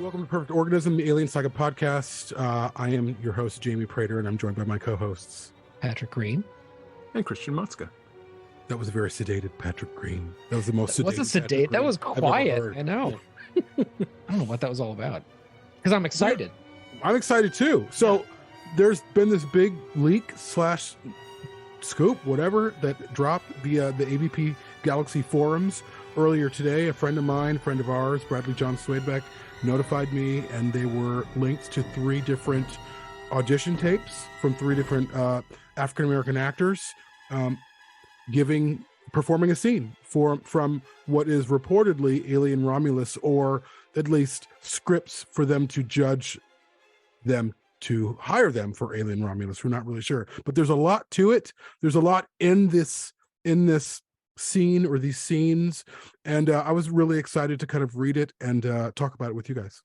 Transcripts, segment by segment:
Welcome to Perfect Organism, the Alien Saga podcast. I am your host, Jamie Prater, and I'm joined by my co-hosts, Patrick Green and Christian Motzka. That was a very sedated Patrick Green. That was the most sedated. Wasn't sedate. That was quiet. I know. Yeah. I don't know what that was all about. Because I'm excited. Yeah, I'm excited too. So there's been this big leak / scoop, whatever, that dropped via the AVP Galaxy forums earlier today. A friend of mine, friend of ours, Bradley John Swadebeck, notified me, and they were linked to 3 different audition tapes from 3 different African American actors performing a scene from what is reportedly Alien Romulus, or at least scripts for them to judge them to hire them for Alien Romulus. We're not really sure, but there's a lot to it. There's a lot in this scene, or these scenes, and I was really excited to kind of read it and talk about it with you guys.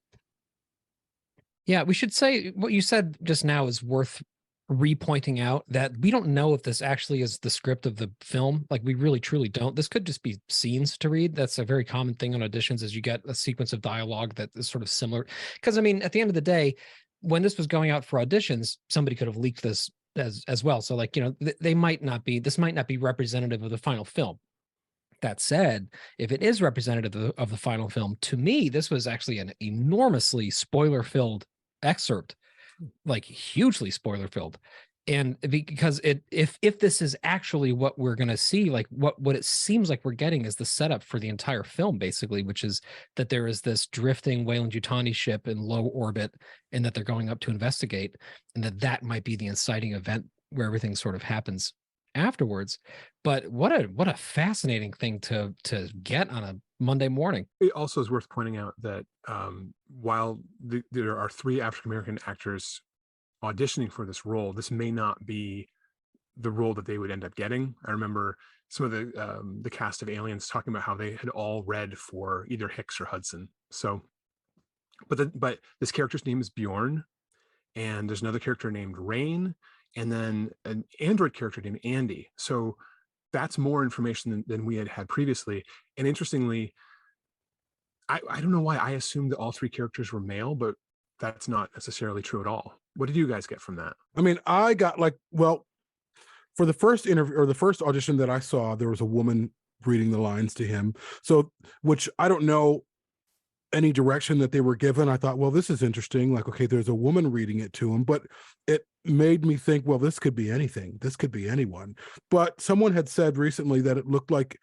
Yeah, we should say what you said just now is worth re-pointing out, that we don't know if this actually is the script of the film. Like, we really truly don't. This could just be scenes to read. That's a very common thing on auditions, is you get a sequence of dialogue that is sort of similar. Because I mean, at the end of the day, when this was going out for auditions, somebody could have leaked this as well. So, like, you know, this might not be representative of the final film. That said, if it is representative of the final film, to me, this was actually an enormously spoiler-filled excerpt, like hugely spoiler-filled. And because if this is actually what we're going to see, like what it seems like we're getting is the setup for the entire film, basically, which is that there is this drifting Weyland-Yutani ship in low orbit, and that they're going up to investigate, and that might be the inciting event where everything sort of happens afterwards. But what a fascinating thing to get on a Monday morning. It also is worth pointing out that while there are 3 African American actors auditioning for this role, this may not be the role that they would end up getting. I remember some of the cast of Aliens talking about how they had all read for either Hicks or Hudson. So, but this character's name is Bjorn, and there's another character named Rain, and then an android character named Andy. So that's more information than we had previously. And interestingly, I don't know why I assumed that all 3 characters were male, but that's not necessarily true at all. What did you guys get from that? I mean, I got for the first interview, or the first audition that I saw, there was a woman reading the lines to him. So, which I don't know any direction that they were given. I thought, well, this is interesting. Like, okay, there's a woman reading it to him, but it made me think, well, this could be anything. This could be anyone. But someone had said recently that it looked like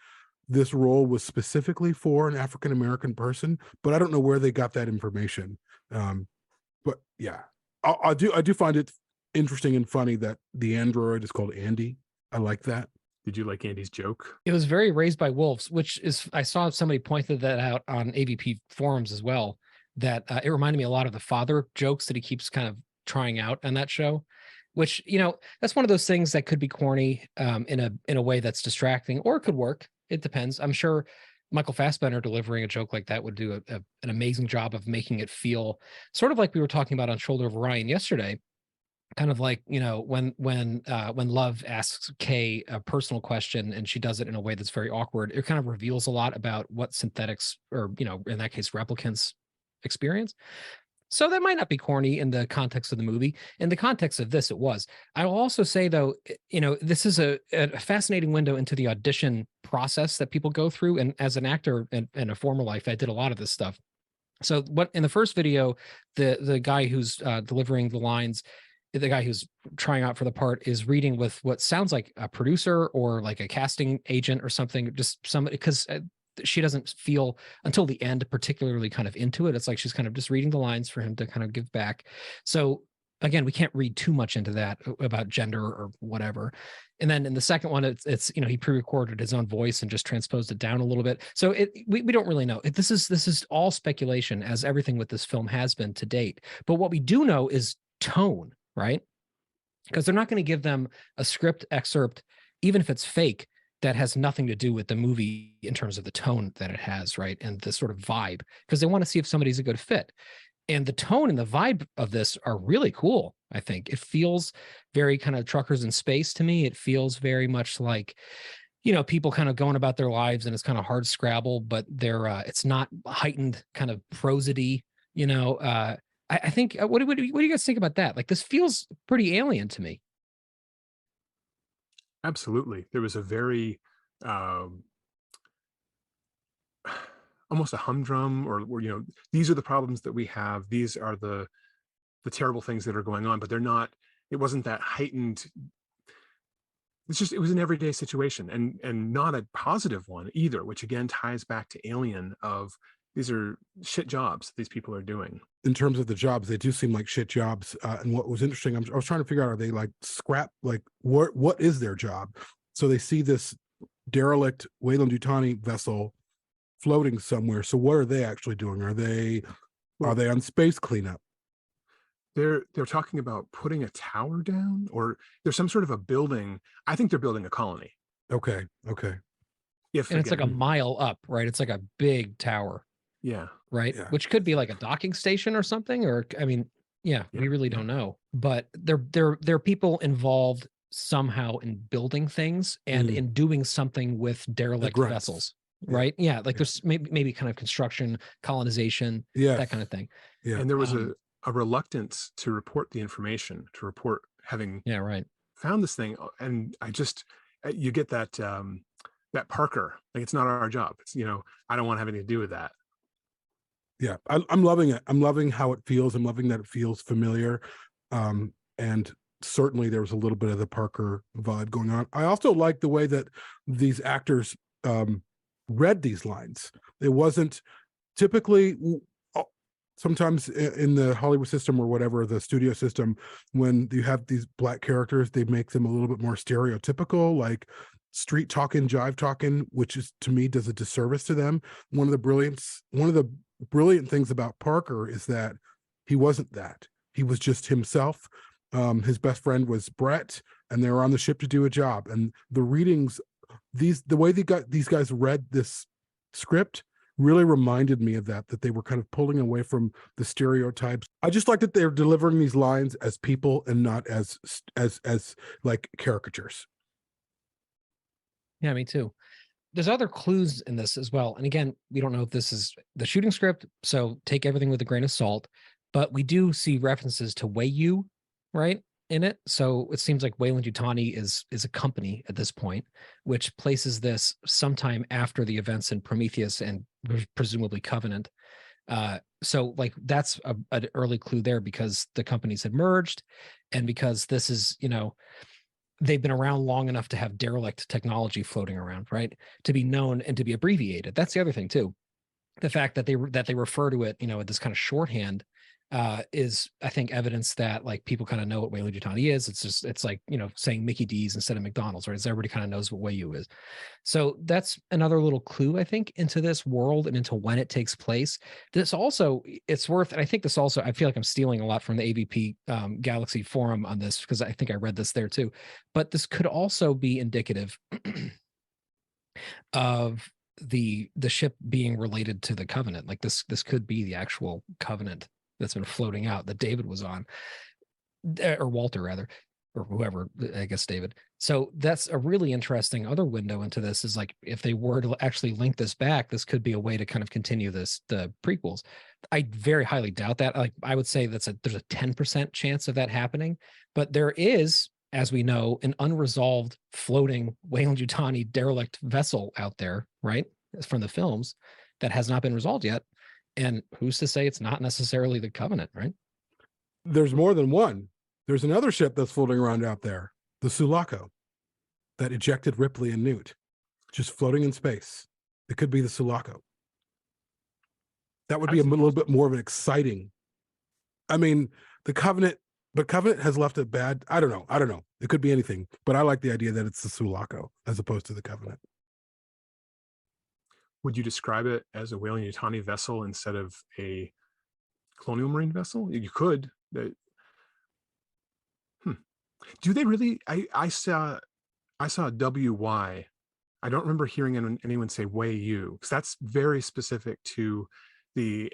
this role was specifically for an African-American person, but I don't know where they got that information. But yeah, I do find it interesting and funny that the android is called Andy. I like that. Did you like Andy's joke? It was very Raised by Wolves, which is, I saw somebody pointed that out on AVP forums as well, that it reminded me a lot of the father jokes that he keeps kind of trying out on that show, which, you know, that's one of those things that could be corny in a way that's distracting, or it could work. It depends. I'm sure Michael Fassbender delivering a joke like that would do an amazing job of making it feel sort of like we were talking about on Shoulder of Orion yesterday. Kind of like, you know, when Love asks Kay a personal question and she does it in a way that's very awkward, it kind of reveals a lot about what synthetics, or, you know, in that case, replicants experience. So that might not be corny in the context of the movie. In the context of this, it was. I will also say, though, you know, this is a fascinating window into the audition process that people go through. And as an actor in a former life, I did a lot of this stuff. So what in the first video, the guy who's delivering the lines, the guy who's trying out for the part, is reading with what sounds like a producer or like a casting agent or something, just somebody, because she doesn't feel until the end particularly kind of into it. It's like she's kind of just reading the lines for him to kind of give back. So again, we can't read too much into that about gender or whatever. And then in the second one, it's you know, he pre-recorded his own voice and just transposed it down a little bit. So we don't really know. This is all speculation, as everything with this film has been to date. But what we do know is tone, right? Because they're not going to give them a script excerpt, even if it's fake, that has nothing to do with the movie in terms of the tone that it has, right? And the sort of vibe, because they want to see if somebody's a good fit. And the tone and the vibe of this are really cool, I think. It feels very kind of Truckers in Space to me. It feels very much like, you know, people kind of going about their lives, and it's kind of hard scrabble, but it's not heightened kind of prosody You know, I think what do you guys think about that? Like, this feels pretty alien to me. Absolutely. There was a very um, almost a humdrum, or these are the problems that we have. These are the terrible things that are going on, but they're not. It wasn't that heightened. It was an everyday situation, and not a positive one either, which again ties back to Alien. Of these are shit jobs these people are doing. In terms of the jobs, they do seem like shit jobs. And what was interesting, I was trying to figure out, are they like scrap? Like what is their job? So they see this derelict Weyland-Yutani vessel floating somewhere. So what are they actually doing? Are they on space cleanup? They're talking about putting a tower down, or there's some sort of a building. I think they're building a colony. Okay. If And it's like a again, mile up, right? It's like a big tower, yeah, right? Yeah. Which could be like a docking station or something, or I mean, yeah, we really don't know. But there are people involved somehow in building things and in doing something with derelict grunts. vessels, Yeah. right? Yeah, like there's maybe kind of construction, colonization, Yeah. that kind of thing. Yeah. And there was a reluctance to report the information, to report having right found this thing. And I just, you get that that Parker, like, it's not our job. It's, I don't want to have anything to do with that. Yeah, I'm loving it. I'm loving how it feels. I'm loving that it feels familiar. And certainly there was a little bit of the Parker vibe going on. I also like the way that these actors read these lines. It wasn't typically, sometimes in the Hollywood system or whatever, the studio system, when you have these Black characters, they make them a little bit more stereotypical, like street talking, jive talking, which is, to me, does a disservice to them. One of the brilliant things about Parker is that he wasn't that. He was just himself. His best friend was Brett, and they were on the ship to do a job. And the readings, the way these guys read this script really reminded me of that they were kind of pulling away from the stereotypes. I just like that they're delivering these lines as people and not as like caricatures. Yeah, me too. There's other clues in this as well. And again, we don't know if this is the shooting script, so take everything with a grain of salt. But we do see references to Wayu, right, in it. So it seems like Weyland-Yutani is a company at this point, which places this sometime after the events in Prometheus and presumably Covenant. So like that's an early clue there, because the companies had merged, and because this is, they've been around long enough to have derelict technology floating around, right? To be known and to be abbreviated. That's the other thing too. The fact that they refer to it, with this kind of shorthand, is, I think, evidence that like people kind of know what Weyland-Yutani is. It's like, saying Mickey D's instead of McDonald's, right? So everybody kind of knows what Wayu is. So that's another little clue, I think, into this world and into when it takes place. This also, it's worth, and I think this also, I feel like I'm stealing a lot from the AVP Galaxy forum on this, because I think I read this there too. But this could also be indicative of the ship being related to the Covenant. Like this could be the actual Covenant that's been floating out that David was on, or Walter rather, or whoever, I guess David. So that's a really interesting other window into this, is like, if they were to actually link this back, this could be a way to kind of continue the prequels. I very highly doubt that. Like, I would say there's a 10% chance of that happening, but there is, as we know, an unresolved floating Weyland-Yutani derelict vessel out there, right, from the films, that has not been resolved yet. And who's to say it's not necessarily the Covenant, right? There's more than one. There's another ship that's floating around out there, the Sulaco, that ejected Ripley and Newt, just floating in space. It could be the Sulaco. That would be a little bit more of an exciting. I mean, the Covenant, but Covenant has left a bad. I don't know. It could be anything, but I like the idea that it's the Sulaco as opposed to the Covenant. Would you describe it as a Weyland-Yutani vessel instead of a colonial marine vessel? You could. Do they really? I saw WY. I don't remember hearing anyone say Wayu, because that's very specific to the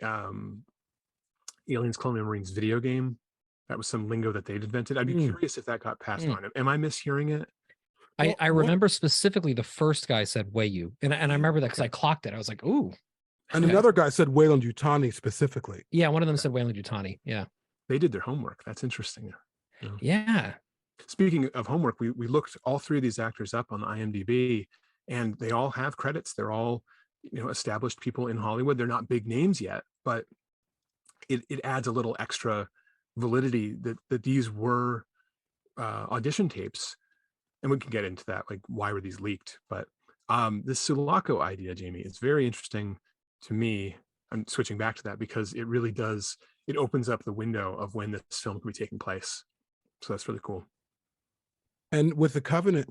Aliens Colonial Marines video game. That was some lingo that they'd invented. I'd be curious if that got passed on. Am I mishearing it? I remember specifically the first guy said Wayu, and I remember that because I clocked it. I was like, ooh. And another guy said Wayland Yutani specifically. Yeah, one of them said Wayland Yutani. Yeah. They did their homework. That's interesting. Yeah. Speaking of homework, we looked all three of these actors up on the IMDb, and they all have credits. They're all, established people in Hollywood. They're not big names yet, but it adds a little extra validity that these were audition tapes. And we can get into that, like why were these leaked? But this Sulaco idea, Jamie, is very interesting to me. I'm switching back to that because it really does. It opens up the window of when this film could be taking place. So that's really cool. And with Covenant,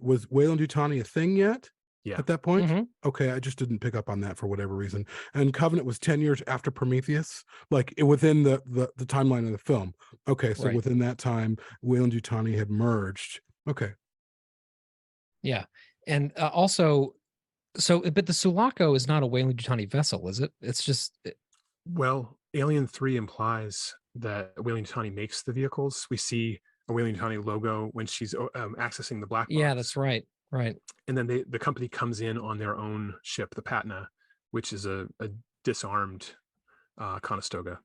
was Wayland Yutani a thing yet? Yeah. At that point? Mm-hmm. Okay, I just didn't pick up on that for whatever reason. And Covenant was 10 years after Prometheus, like within the timeline of the film. Okay, so within that time, Wayland Yutani had merged. Okay. Yeah. And also, but the Sulaco is not a Wayland Yutani vessel, is it? It's just. Well, Alien 3 implies that Wayland Yutani makes the vehicles. We see a Wayland Yutani logo when she's accessing the black box. Yeah, that's right. Right. And then the company comes in on their own ship, the Patna, which is a disarmed Conestoga.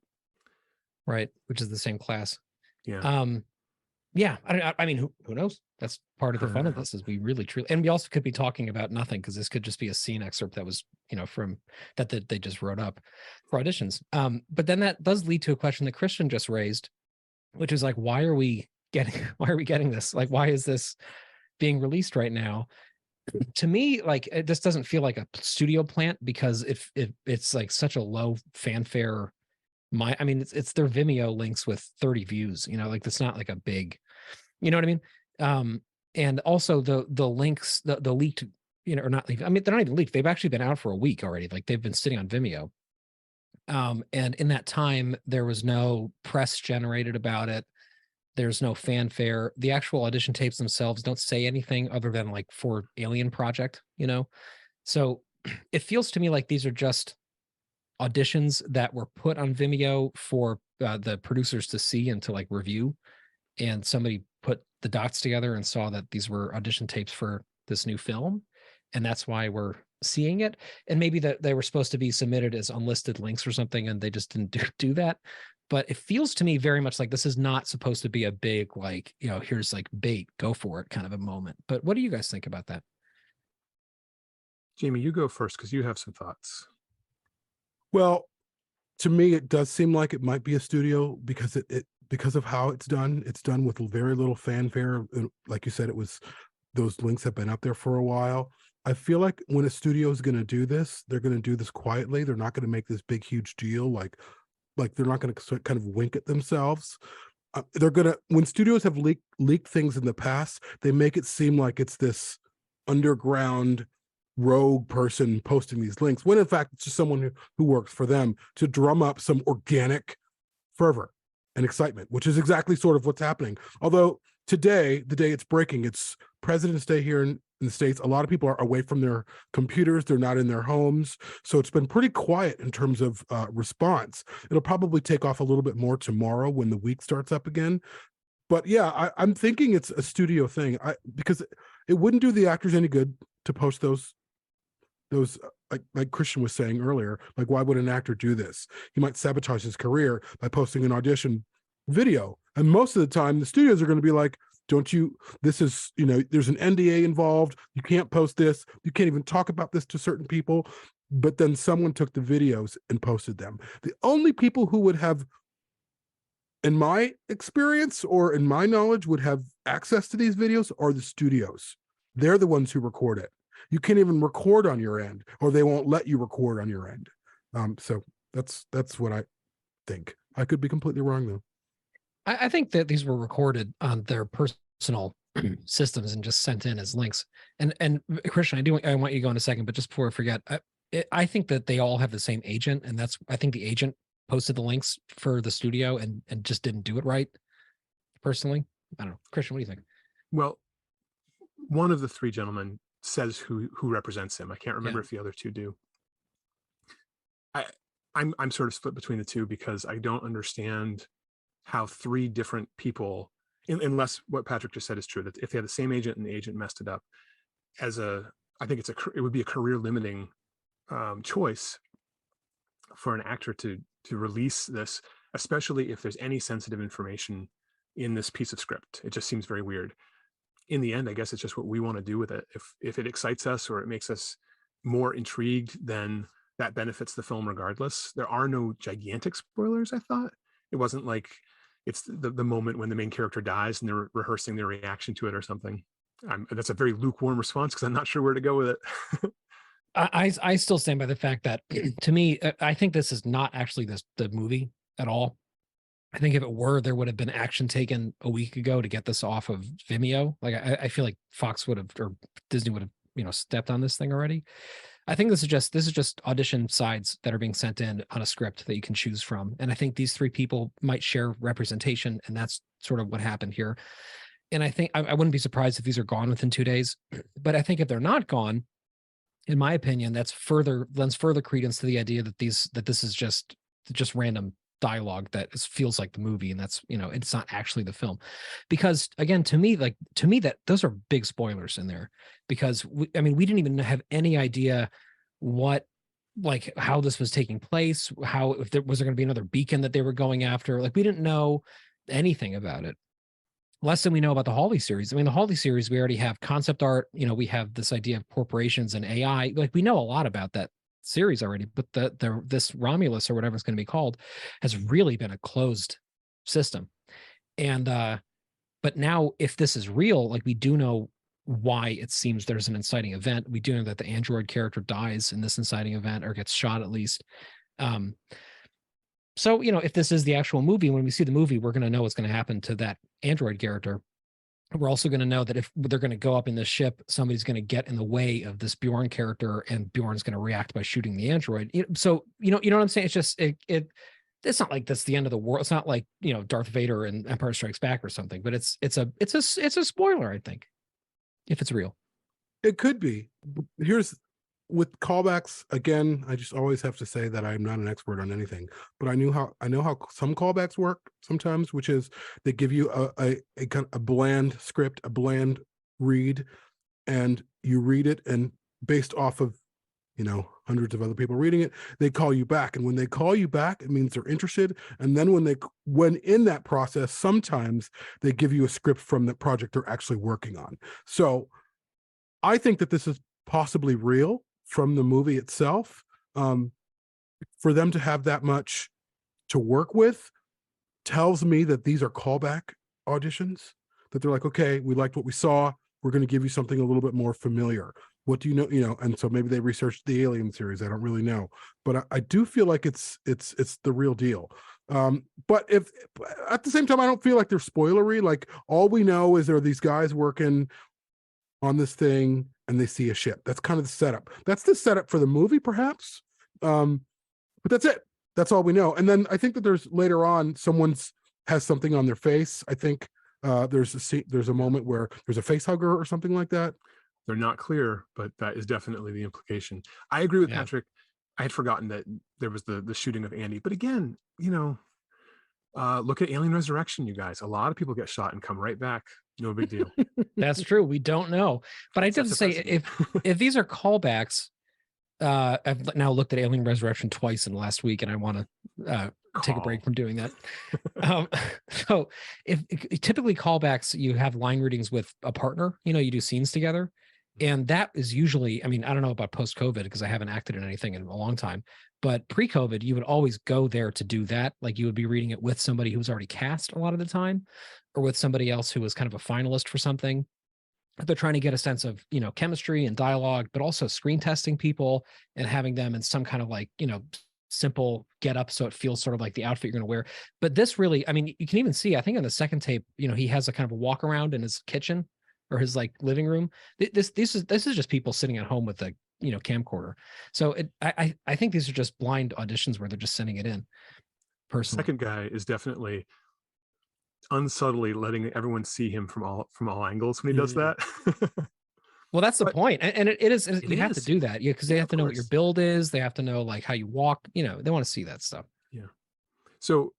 Right, which is the same class. Yeah. Yeah. I mean, who knows? That's part of the fun of this, is we really truly, and we also could be talking about nothing, because this could just be a scene excerpt that was, from that they just wrote up for auditions. But then that does lead to a question that Christian just raised, which is like, why are we getting this? Like, why is this being released right now? To me, like, this doesn't feel like a studio plant, because it's like such a low fanfare. It's their Vimeo links with 30 views, like that's not like a big, you know what I mean? And also the links, the leaked, or not leaked. I mean, they're not even leaked. They've actually been out for a week already. Like, they've been sitting on Vimeo. And in that time, there was no press generated about it. There's no fanfare. The actual audition tapes themselves don't say anything other than like for Alien Project, So it feels to me like these are just auditions that were put on Vimeo for the producers to see and to like review. And somebody put the dots together and saw that these were audition tapes for this new film. And that's why we're seeing it. And maybe that they were supposed to be submitted as unlisted links or something, and they just didn't do that. But it feels to me very much like this is not supposed to be a big, like, here's like bait, go for it kind of a moment. But what do you guys think about that? Jamie, you go first, because you have some thoughts. Well, to me, it does seem like it might be a studio, because because of how it's done. It's done with very little fanfare. Like you said, those links have been up there for a while. I feel like when a studio is going to do this, they're going to do this quietly. They're not going to make this big, huge deal. Like they're not going to kind of wink at themselves. They're going to, when studios have leaked things in the past, they make it seem like it's this underground rogue person posting these links, when in fact it's just someone who works for them to drum up some organic fervor and excitement, which is exactly sort of what's happening. Although today, the day it's breaking, it's President's Day here in the States. A lot of people are away from their computers. They're not in their homes. So it's been pretty quiet in terms of response. It'll probably take off a little bit more tomorrow when the week starts up again. But yeah, I'm thinking it's a studio thing, because it wouldn't do the actors any good to post those like Christian was saying earlier. Like, why would an actor do this? He might sabotage his career by posting an audition video. And most of the time, the studios are going to be like, this is, there's an NDA involved. You can't post this. You can't even talk about this to certain people. But then someone took the videos and posted them. The only people who would have, in my experience or in my knowledge, would have access to these videos are the studios. They're the ones who record it. You can't even record on your end, or they won't let you record on your end. So that's what I think. I could be completely wrong though. I think that these were recorded on their personal systems and just sent in as links. And Christian, I want you to go in a second, but just before I forget, I think that they all have the same agent, and I think the agent posted the links for the studio and just didn't do it right. Personally, I don't know. Christian, what do you think? Well, one of the three gentlemen says who represents him. I can't remember if the other two do. I'm sort of split between the two, because I don't understand how three different people, unless what Patrick just said is true, that if they had the same agent and the agent messed it up, I think it would be a career limiting choice for an actor to release this, especially if there's any sensitive information in this piece of script. It just seems very weird. In the end, I guess it's just what we want to do with it. If it excites us or it makes us more intrigued, then that benefits the film regardless. There are no gigantic spoilers, I thought. It wasn't like it's the moment when the main character dies and they're rehearsing their reaction to it or something. That's a very lukewarm response because I'm not sure where to go with it. I still stand by the fact that to me, I think this is not actually the movie at all. I think if it were, there would have been action taken a week ago to get this off of Vimeo. Like I feel like Fox would have, or Disney would have, stepped on this thing already. I think this is just audition sides that are being sent in on a script that you can choose from. And I think these three people might share representation, and that's sort of what happened here. And I think I wouldn't be surprised if these are gone within 2 days. But I think if they're not gone, in my opinion, lends further credence to the idea that this is just random dialogue that feels like the movie, and that's it's not actually the film. Because again, to me that those are big spoilers in there, because we didn't even have any idea how this was taking place, if there was going to be another beacon that they were going after. Like, we didn't know anything about it. Less than we know about the Hawley series. The Hawley series, we already have concept art. We have this idea of corporations and AI. Like, we know a lot about that series already, but this Romulus, or whatever it's going to be called, has really been a closed system. And but now, if this is real, like, we do know why it seems there's an inciting event. We do know that the android character dies in this inciting event, or gets shot at least. So, if this is the actual movie, when we see the movie, we're going to know what's going to happen to that android character. We're also going to know that if they're going to go up in this ship, somebody's going to get in the way of this Bjorn character, and Bjorn's going to react by shooting the android. So, you know what I'm saying? It's just, it's not like that's the end of the world. It's not like, Darth Vader and Empire Strikes Back or something, but it's a spoiler, I think, if it's real. It could be. Here's, with callbacks, again, I just always have to say that I'm not an expert on anything, but I know how some callbacks work sometimes, which is they give you a kind of a bland script, a bland read, and you read it, and based off of hundreds of other people reading it, they call you back. And when they call you back, it means they're interested. And then when in that process, sometimes they give you a script from the project they're actually working on. So I think that this is possibly real from the movie itself. For them to have that much to work with tells me that these are callback auditions, that they're like, okay, we liked what we saw, we're going to give you something a little bit more familiar. What do you know? And so maybe they researched the Alien series. I don't really know, but I do feel like it's the real deal. But if at the same time, I don't feel like they're spoilery. Like, all we know is there are these guys working on this thing, and they see a ship. That's kind of the setup. That's the setup for the movie, perhaps. But that's it. That's all we know. And then I think that there's later on, has something on their face. I think there's a moment where there's a face hugger or something like that. They're not clear, but that is definitely the implication. I agree with Patrick. I had forgotten that there was the shooting of Andy. But again, look at Alien Resurrection, you guys. A lot of people get shot and come right back. No big deal. That's true. We don't know. But I did say, if these are callbacks, I've now looked at Alien Resurrection twice in the last week, and I want to take a break from doing that. So if typically callbacks, you have line readings with a partner, you do scenes together. And that is usually, I don't know about post-COVID, because I haven't acted in anything in a long time, but pre-COVID, you would always go there to do that. Like, you would be reading it with somebody who was already cast a lot of the time, or with somebody else who was kind of a finalist for something. They're trying to get a sense of, chemistry and dialogue, but also screen testing people and having them in some kind of simple get up, so it feels sort of like the outfit you're going to wear. But this really, you can even see, I think in the second tape, he has a kind of a walk around in his kitchen or his living room. This is just people sitting at home with a camcorder. So I think these are just blind auditions where they're just sending it in. Personally, second guy is definitely unsubtly letting everyone see him from all angles when he does that. Well, that's the point. And it is, you have to do that. Yeah. Because they have to know what your build is. They have to know how you walk, they want to see that stuff. Yeah. So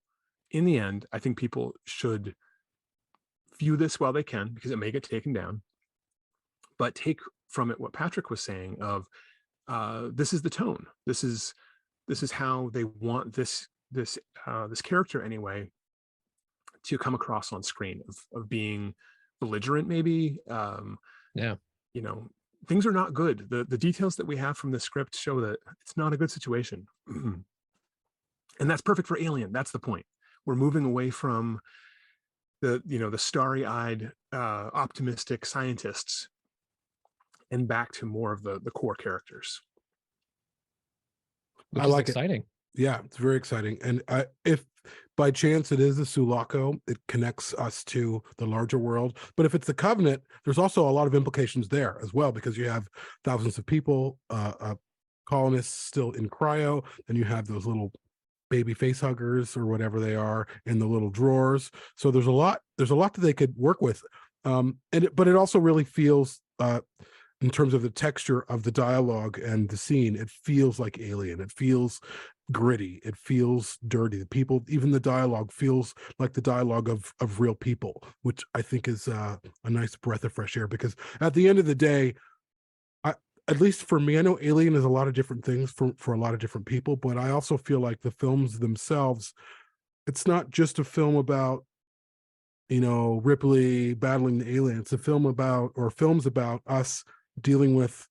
in the end, I think people should view this while they can, because it may get taken down, but take from it what Patrick was saying of, this is the tone. This is this is how they want this character anyway to come across on screen, of being belligerent, maybe. Yeah. You know, things are not good. The details that we have from the script show that it's not a good situation. And that's perfect for Alien. That's the point. We're moving away from the starry-eyed optimistic scientists and back to more of the core characters. Which I is like it. exciting. Yeah, it's very exciting. And if by chance it is the Sulaco, it connects us to the larger world. But if it's the Covenant, there's also a lot of implications there as well, because you have thousands of people, colonists still in cryo, and you have those little baby face huggers or whatever they are in the little drawers. So there's a lot that they could work with. But it also really feels, in terms of the texture of the dialogue and the scene, it feels like Alien. It feels gritty. It feels dirty. The people, even the dialogue feels like the dialogue of real people, which I think is a nice breath of fresh air, because at the end of the day, at least for me, I know Alien is a lot of different things for a lot of different people, but I also feel like the films themselves, it's not just a film about, Ripley battling the alien. It's a film about, or films about us dealing with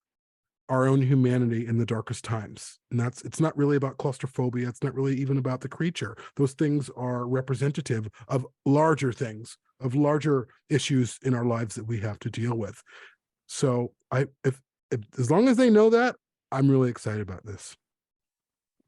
our own humanity in the darkest times. And it's not really about claustrophobia. It's not really even about the creature. Those things are representative of larger things, of larger issues in our lives that we have to deal with. So if as long as they know that, I'm really excited about this.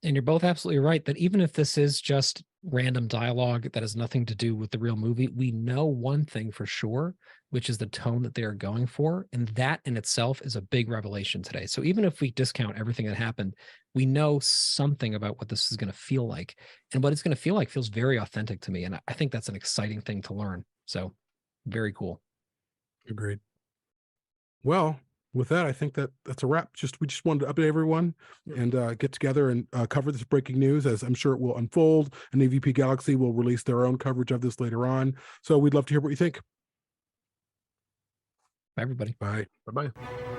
And you're both absolutely right that even if this is just random dialogue that has nothing to do with the real movie, we know one thing for sure, which is the tone that they are going for. And that in itself is a big revelation today. So even if we discount everything that happened, we know something about what this is going to feel like. And what it's going to feel like feels very authentic to me. And I think that's an exciting thing to learn. So very cool. Agreed. Well, with that, I think that's a wrap. We just wanted to update everyone and get together and cover this breaking news, as I'm sure it will unfold. And AVP Galaxy will release their own coverage of this later on. So we'd love to hear what you think. Bye, everybody. Bye. Bye-bye.